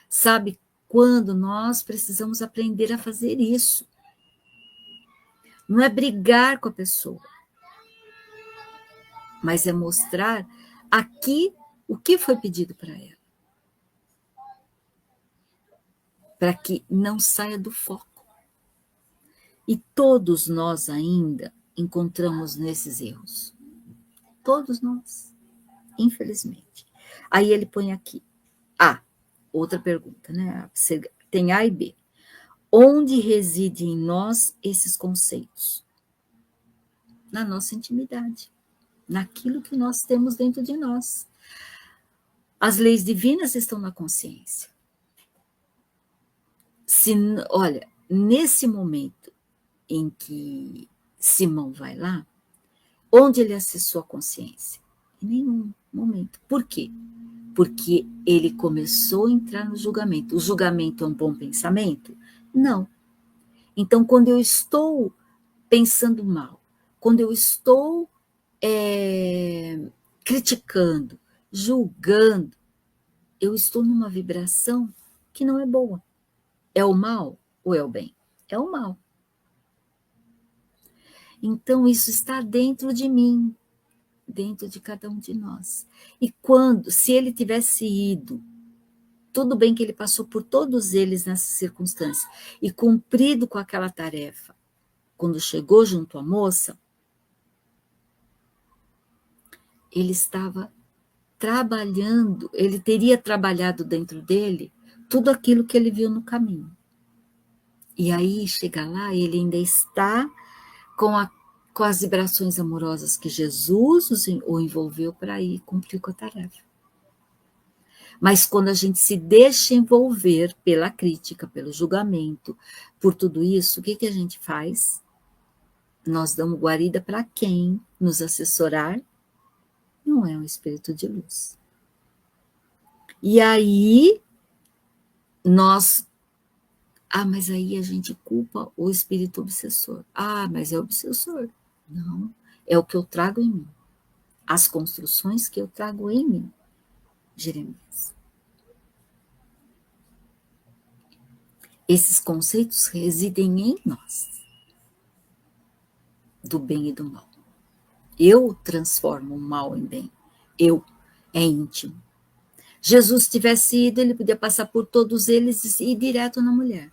Sabe quando nós precisamos aprender a fazer isso? Não é brigar com a pessoa, mas é mostrar aqui o que foi pedido para ela. Para que não saia do foco. E todos nós ainda encontramos nesses erros. Todos nós. infelizmente. Aí ele põe aqui, outra pergunta, né? Tem A e B. Onde reside em nós esses conceitos? Na nossa intimidade, naquilo que nós temos dentro de nós. As leis divinas estão na consciência. Olha, nesse momento em que Simão vai lá, onde ele acessou a consciência? Em nenhum momento. Por quê? Porque ele começou a entrar no julgamento. O julgamento é um bom pensamento? Não. Então, quando eu estou pensando mal, quando eu estou criticando, julgando, eu estou numa vibração que não é boa. É o mal ou é o bem? É o mal. Então, isso está dentro de mim, dentro de cada um de nós. E se ele tivesse ido, tudo bem que ele passou por todos eles nessa circunstância, e cumprido com aquela tarefa, quando chegou junto à moça, ele estava trabalhando, ele teria trabalhado dentro dele tudo aquilo que ele viu no caminho. E aí, chega lá, ele ainda está com as vibrações amorosas que Jesus o envolveu para ir cumprir com a tarefa. Mas quando a gente se deixa envolver pela crítica, pelo julgamento, por tudo isso, o que a gente faz? Nós damos guarida para quem nos assessorar? Não é um espírito de luz. E aí, mas aí a gente culpa o espírito obsessor. Mas é obsessor. Não, é o que eu trago em mim. As construções que eu trago em mim. Jeremias. Esses conceitos residem em nós. Do bem e do mal. Eu transformo o mal em bem. É íntimo. Jesus tivesse ido, ele podia passar por todos eles e ir direto na mulher.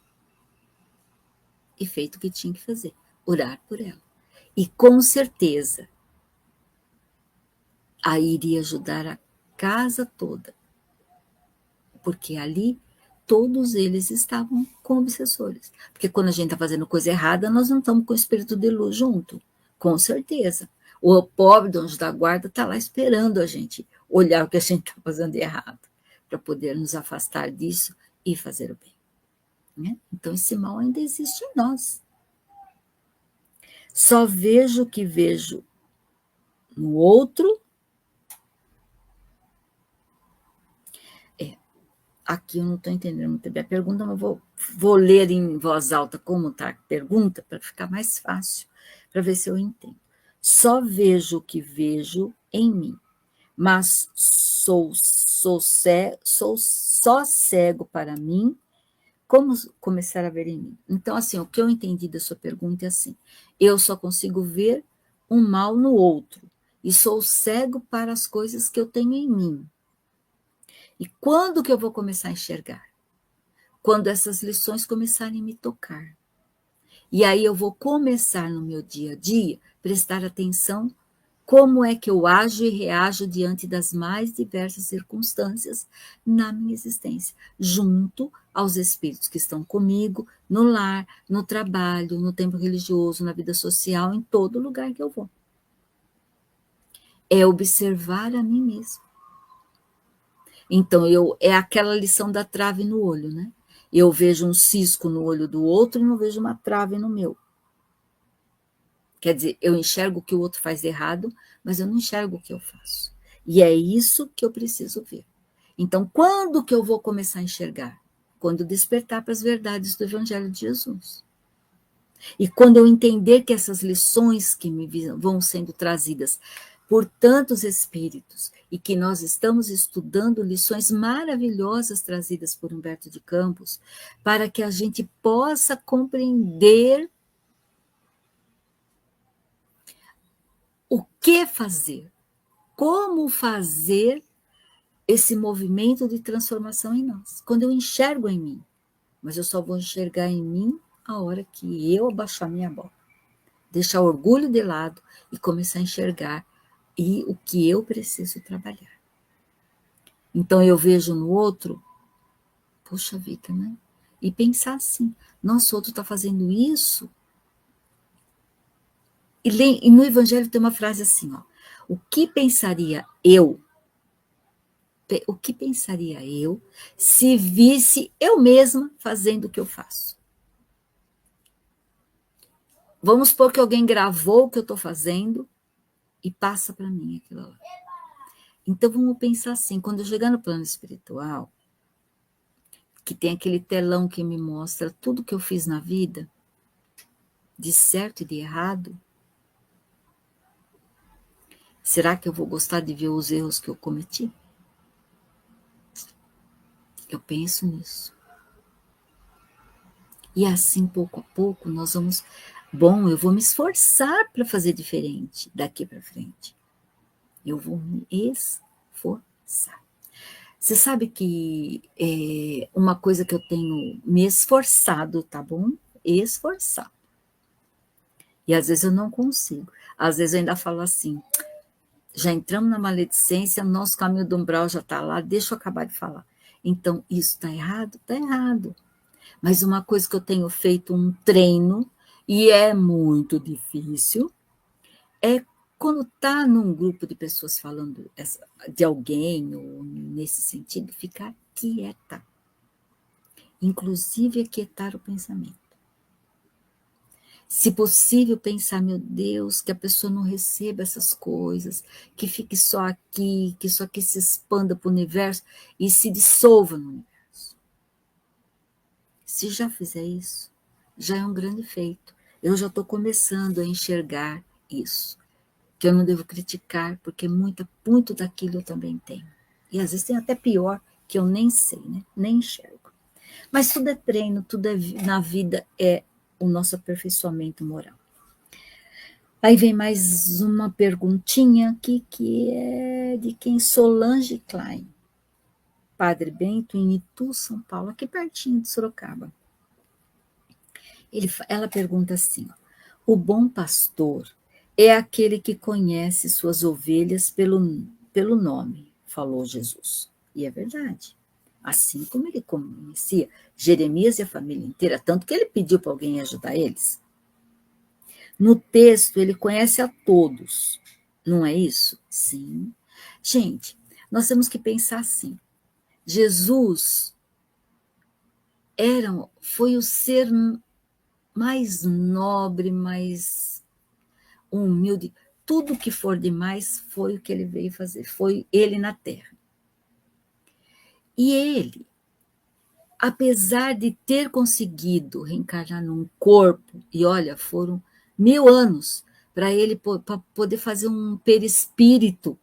E feito o que tinha que fazer, orar por ela. E com certeza, aí iria ajudar a casa toda. Porque ali, todos eles estavam com obsessores. Porque quando a gente está fazendo coisa errada, nós não estamos com o espírito de luz junto. Com certeza. O pobre do anjo da guarda está lá esperando a gente olhar o que a gente está fazendo de errado, para poder nos afastar disso e fazer o bem. Né? Então, esse mal ainda existe em nós. Só vejo o que vejo no outro. Aqui eu não estou entendendo muito bem a pergunta, mas vou ler em voz alta como está a pergunta, para ficar mais fácil, para ver se eu entendo. Só vejo o que vejo em mim, mas sou só cego para mim. Como começar a ver em mim? Então, assim, o que eu entendi da sua pergunta é assim, eu só consigo ver um mal no outro, e sou cego para as coisas que eu tenho em mim. E quando que eu vou começar a enxergar? Quando essas lições começarem a me tocar. E aí eu vou começar no meu dia a dia, prestar atenção como é que eu ajo e reajo diante das mais diversas circunstâncias na minha existência, junto aos espíritos que estão comigo, no lar, no trabalho, no tempo religioso, na vida social, em todo lugar que eu vou. É observar a mim mesmo. Então, é aquela lição da trave no olho, né? Eu vejo um cisco no olho do outro e não vejo uma trave no meu. Quer dizer, eu enxergo o que o outro faz de errado, mas eu não enxergo o que eu faço. E é isso que eu preciso ver. Então, quando que eu vou começar a enxergar? Quando despertar para as verdades do Evangelho de Jesus. E quando eu entender que essas lições que vão sendo trazidas por tantos espíritos, e que nós estamos estudando lições maravilhosas trazidas por Humberto de Campos, para que a gente possa compreender o que fazer, como fazer esse movimento de transformação em nós. Quando eu enxergo em mim, mas eu só vou enxergar em mim a hora que eu abaixar minha bola, deixar o orgulho de lado e começar a enxergar e o que eu preciso trabalhar. Então eu vejo no outro, poxa vida, né? E pensar assim, nossa, o outro está fazendo isso. E no Evangelho tem uma frase assim, ó, o que pensaria eu se visse eu mesma fazendo o que eu faço? Vamos supor que alguém gravou o que eu estou fazendo e passa para mim aquilo lá. Então vamos pensar assim, quando eu chegar no plano espiritual, que tem aquele telão que me mostra tudo que eu fiz na vida, de certo e de errado, será que eu vou gostar de ver os erros que eu cometi? Eu penso nisso. E assim, pouco a pouco, nós vamos... Bom, eu vou me esforçar para fazer diferente daqui para frente. Eu vou me esforçar. Você sabe que uma coisa que eu tenho me esforçado, tá bom? Esforçar. E às vezes eu não consigo. Às vezes eu ainda falo assim, já entramos na maledicência, nosso caminho do umbral já está lá, deixa eu acabar de falar. Então, isso está errado? Está errado. Mas uma coisa que eu tenho feito um treino, e é muito difícil, é quando está num grupo de pessoas falando de alguém, ou nesse sentido, ficar quieta. Inclusive, aquietar o pensamento. Se possível, pensar, meu Deus, que a pessoa não receba essas coisas, que fique só aqui, que isso aqui se expanda para o universo e se dissolva no universo. Se já fizer isso, já é um grande feito. Eu já estou começando a enxergar isso, que eu não devo criticar, porque muito daquilo eu também tenho. E às vezes tem até pior, que eu nem sei, né? Nem enxergo. Mas tudo é treino, tudo na vida é o nosso aperfeiçoamento moral. Aí vem mais uma perguntinha aqui, que é de quem? Solange Klein. Padre Bento, em Itu, São Paulo, aqui pertinho de Sorocaba. Ela pergunta assim, ó, o bom pastor é aquele que conhece suas ovelhas pelo nome, falou Jesus. E é verdade. Assim como ele conhecia Jeremias e a família inteira, tanto que ele pediu para alguém ajudar eles. No texto, ele conhece a todos, não é isso? Sim. Gente, nós temos que pensar assim, Jesus foi o ser mais nobre, mais humilde, tudo que for demais foi o que ele veio fazer, foi ele na Terra. E ele, apesar de ter conseguido reencarnar num corpo, e olha, foram 1000 anos para ele pra poder fazer um perispírito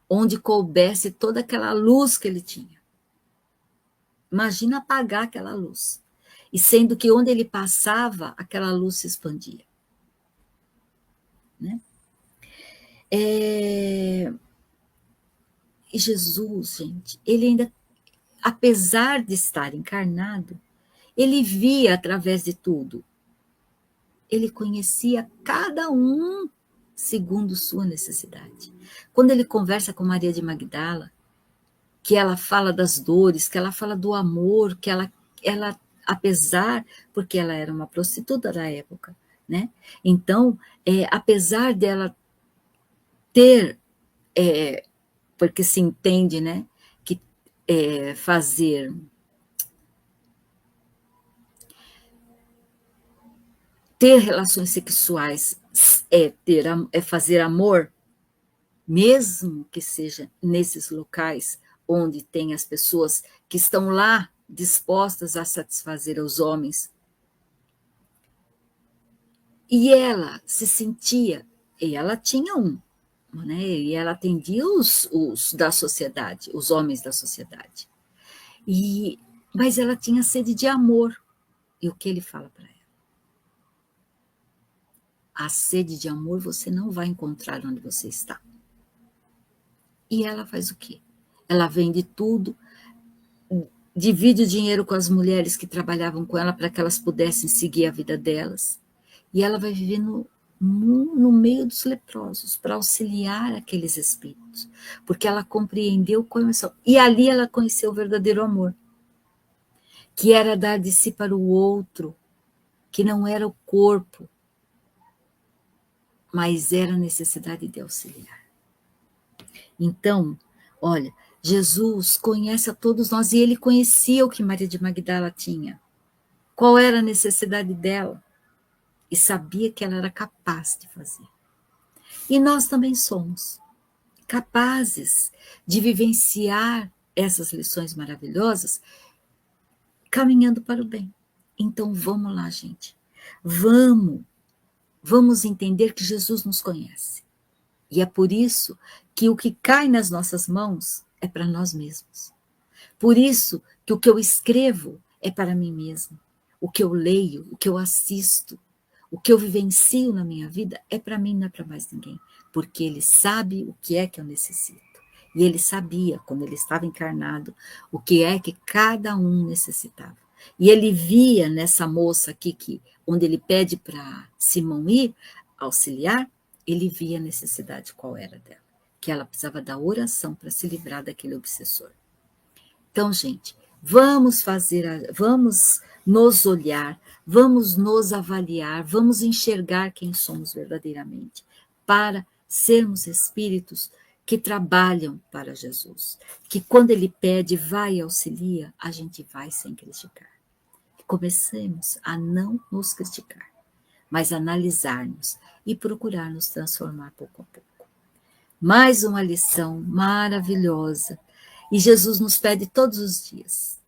onde coubesse toda aquela luz que ele tinha. Imagina apagar aquela luz. E sendo que onde ele passava, aquela luz se expandia. Né? E Jesus, gente, ele ainda, apesar de estar encarnado, ele via através de tudo. Ele conhecia cada um segundo sua necessidade. Quando ele conversa com Maria de Magdala, que ela fala das dores, que ela fala do amor, que ela apesar, porque ela era uma prostituta da época, né? Então, apesar dela ter, porque se entende, né, que fazer ter relações sexuais é fazer amor, mesmo que seja nesses locais onde tem as pessoas que estão lá dispostas a satisfazer os homens. E ela se sentia, e ela tinha né? E ela atendia os da sociedade, os homens da sociedade. Mas ela tinha sede de amor. E o que ele fala para ela? A sede de amor você não vai encontrar onde você está. E ela faz o quê? Ela vende tudo, divide o dinheiro com as mulheres que trabalhavam com ela para que elas pudessem seguir a vida delas. E ela vai vivendo no meio dos leprosos, para auxiliar aqueles espíritos, porque ela compreendeu como são. E ali ela conheceu o verdadeiro amor, que era dar de si para o outro, que não era o corpo, mas era a necessidade de auxiliar. Então, olha, Jesus conhece a todos nós e ele conhecia o que Maria de Magdala tinha. Qual era a necessidade dela? E sabia que ela era capaz de fazer. E nós também somos capazes de vivenciar essas lições maravilhosas caminhando para o bem. Então vamos lá, gente. Vamos entender que Jesus nos conhece. E é por isso que o que cai nas nossas mãos é para nós mesmos. Por isso que o que eu escrevo é para mim mesmo. O que eu leio, o que eu assisto, o que eu vivencio na minha vida é para mim, não é para mais ninguém. Porque ele sabe o que é que eu necessito. E ele sabia, quando ele estava encarnado, o que é que cada um necessitava. E ele via nessa moça aqui, onde ele pede para Simão ir auxiliar, ele via a necessidade qual era dela. Que ela precisava da oração para se livrar daquele obsessor. Então, gente, vamos nos olhar, vamos nos avaliar, vamos enxergar quem somos verdadeiramente, para sermos espíritos que trabalham para Jesus, que quando ele pede, vai e auxilia, a gente vai sem criticar. Comecemos a não nos criticar, mas analisarmos e procurar nos transformar pouco a pouco. Mais uma lição maravilhosa. E Jesus nos pede todos os dias: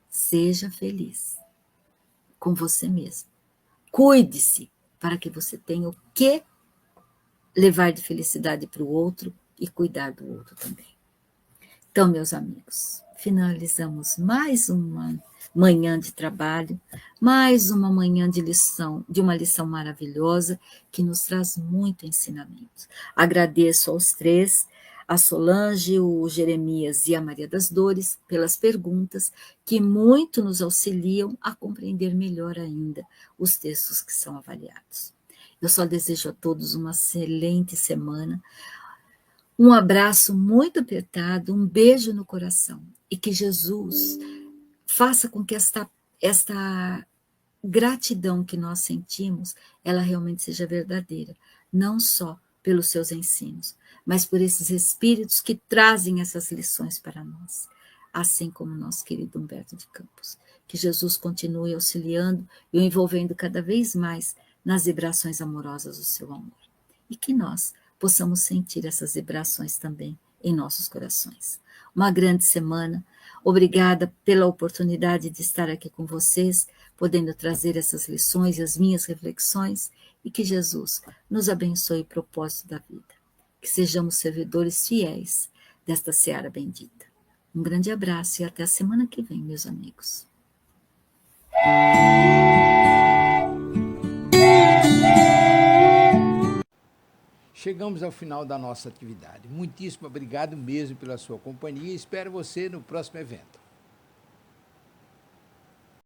seja feliz com você mesmo. Cuide-se para que você tenha o que levar de felicidade para o outro e cuidar do outro também. Então, meus amigos, finalizamos mais uma manhã de trabalho, mais uma manhã de uma lição maravilhosa que nos traz muito ensinamento. Agradeço aos três, a Solange, o Jeremias e a Maria das Dores, pelas perguntas que muito nos auxiliam a compreender melhor ainda os textos que são avaliados. Eu só desejo a todos uma excelente semana, um abraço muito apertado, um beijo no coração e que Jesus faça com que esta gratidão que nós sentimos, ela realmente seja verdadeira, não só pelos seus ensinos, mas por esses espíritos que trazem essas lições para nós, assim como nosso querido Humberto de Campos. Que Jesus continue auxiliando e o envolvendo cada vez mais nas vibrações amorosas do seu amor. E que nós possamos sentir essas vibrações também em nossos corações. Uma grande semana. Obrigada pela oportunidade de estar aqui com vocês, podendo trazer essas lições e as minhas reflexões, e que Jesus nos abençoe o propósito da vida. Que sejamos servidores fiéis desta seara bendita. Um grande abraço e até a semana que vem, meus amigos. Chegamos ao final da nossa atividade. Muitíssimo obrigado mesmo pela sua companhia e espero você no próximo evento.